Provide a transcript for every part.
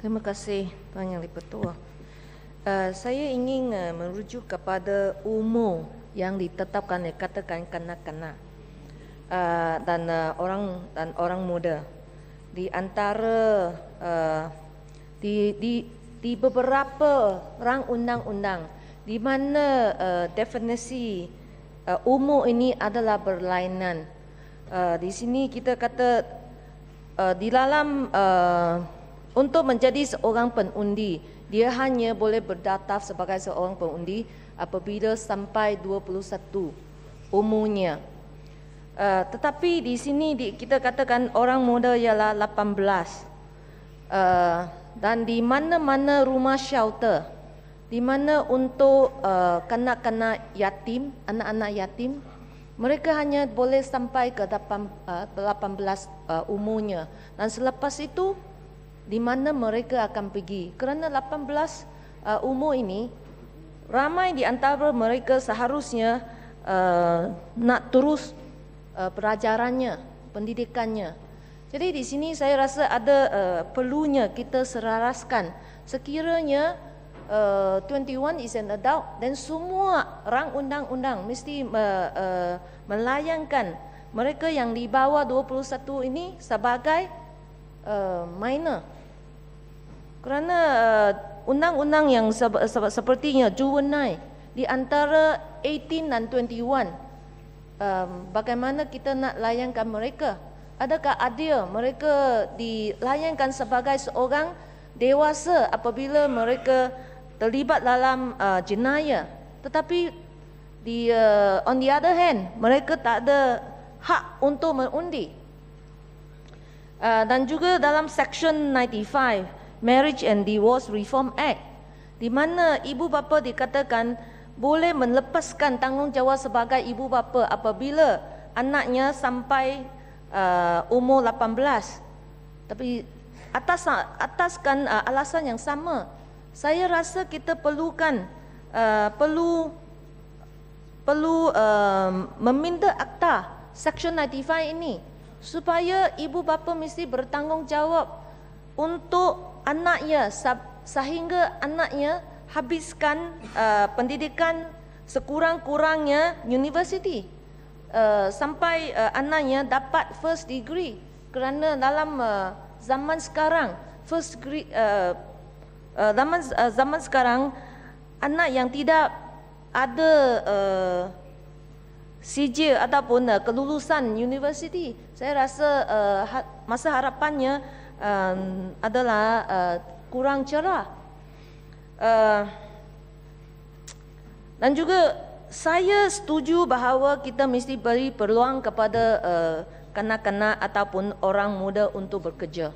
Terima kasih Tuan Yang Di-Pertua. Saya ingin merujuk kepada umur yang ditetapkan, katakan kanak-kanak dan orang muda. Di antara di beberapa rang undang-undang di mana definisi umur ini adalah berlainan. Di sini kita kata di dalam untuk menjadi seorang pengundi, dia hanya boleh berdaftar sebagai seorang pengundi apabila sampai 21 umurnya. Tetapi di sini kita katakan orang muda ialah 18. Dan di mana-mana rumah shelter, di mana untuk kanak-kanak yatim, anak-anak yatim, mereka hanya boleh sampai ke 18 umurnya. Dan selepas itu, di mana mereka akan pergi? Kerana 18 umur ini, ramai di antara mereka seharusnya nak terus pelajarannya, pendidikannya. Jadi di sini saya rasa ada perlunya kita selaraskan. Sekiranya 21 is an adult, dan semua rang undang-undang mesti melayangkan mereka yang di bawah 21 ini sebagai minor. Kerana undang-undang yang sepertinya juvenile di antara 18 dan 21, bagaimana kita nak layankan mereka? Adakah adil mereka dilayankan sebagai seorang dewasa apabila mereka terlibat dalam jenayah, tetapi on the other hand mereka tak ada hak untuk mengundi? Dan juga dalam Section 95 Marriage and Divorce Reform Act, di mana ibu bapa dikatakan boleh melepaskan tanggungjawab sebagai ibu bapa apabila anaknya sampai umur 18. Tapi ataskan alasan yang sama, saya rasa kita perlu meminta akta Section 95 ini, supaya ibu bapa mesti bertanggungjawab untuk anaknya sehingga anaknya habiskan pendidikan sekurang-kurangnya universiti, sampai anaknya dapat first degree. Kerana dalam zaman sekarang first degree, zaman sekarang anak yang tidak ada sijil ataupun kelulusan universiti, saya rasa masa harapannya adalah kurang cerah. Dan juga saya setuju bahawa kita mesti beri peluang kepada kanak-kanak ataupun orang muda untuk bekerja.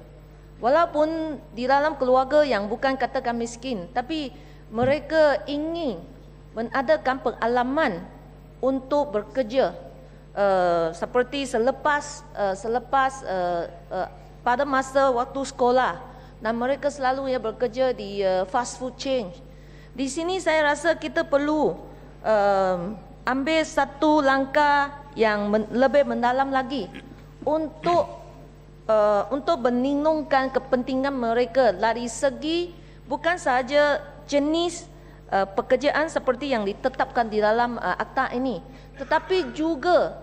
Walaupun di dalam keluarga yang bukan katakan miskin, tapi mereka ingin mengadakan pengalaman untuk bekerja, seperti selepas pada masa waktu sekolah, dan mereka selalu bekerja di fast food chain. Di sini saya rasa kita perlu ambil satu langkah yang lebih mendalam lagi untuk meningkatkan kepentingan mereka dari segi bukan sahaja jenis pekerjaan seperti yang ditetapkan di dalam akta ini, tetapi juga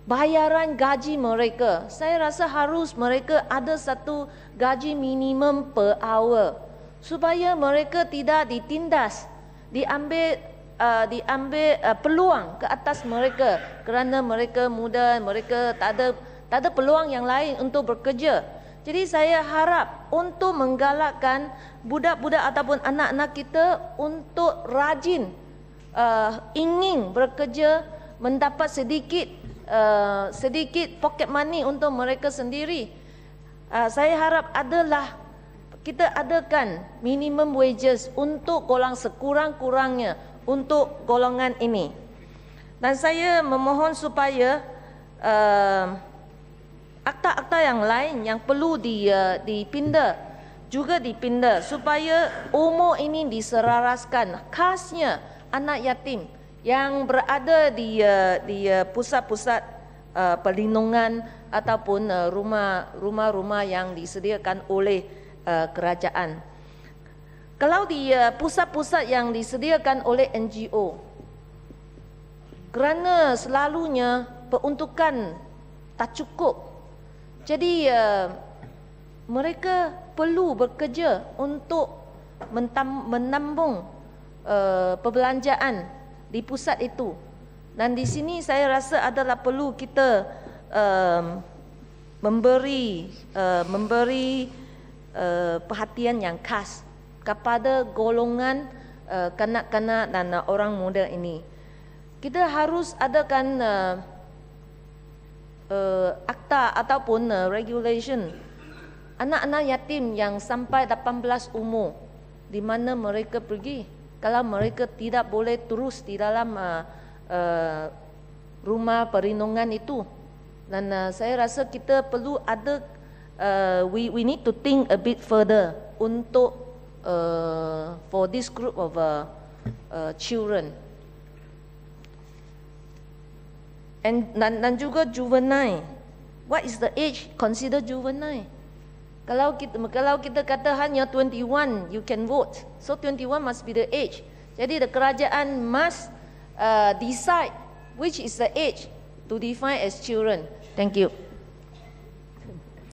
bayaran gaji mereka. Saya rasa harus mereka ada satu gaji minimum per hour, supaya mereka tidak ditindas, diambil peluang ke atas mereka kerana mereka muda, mereka tak ada peluang yang lain untuk bekerja. Jadi saya harap untuk menggalakkan budak-budak ataupun anak-anak kita untuk rajin ingin bekerja, mendapat sedikit pocket money untuk mereka sendiri. Saya harap kita adakan minimum wages untuk golongan sekurang-kurangnya untuk golongan ini. Dan saya memohon supaya akta-akta yang lain yang perlu dipindah supaya umur ini diselaraskan, khasnya anak yatim yang berada di pusat-pusat perlindungan ataupun rumah-rumah yang disediakan oleh kerajaan. Kalau di pusat-pusat yang disediakan oleh NGO, kerana selalunya peruntukan tak cukup, jadi mereka perlu bekerja untuk menambung perbelanjaan di pusat itu. Dan di sini saya rasa adalah perlu kita memberi perhatian yang khas kepada golongan kanak-kanak dan orang muda ini. Kita harus adakan akta ataupun regulation anak-anak yatim yang sampai 18 umur, di mana mereka pergi kalau mereka tidak boleh terus di dalam rumah perlindungan itu. Dan saya rasa kita perlu ada we need to think a bit further untuk for this group of children. Dan juga juvenile. What is the age considered juvenile? Kalau kita kata hanya 21 you can vote, so 21 must be the age. Jadi the kerajaan must decide which is the age to define as children. Thank you.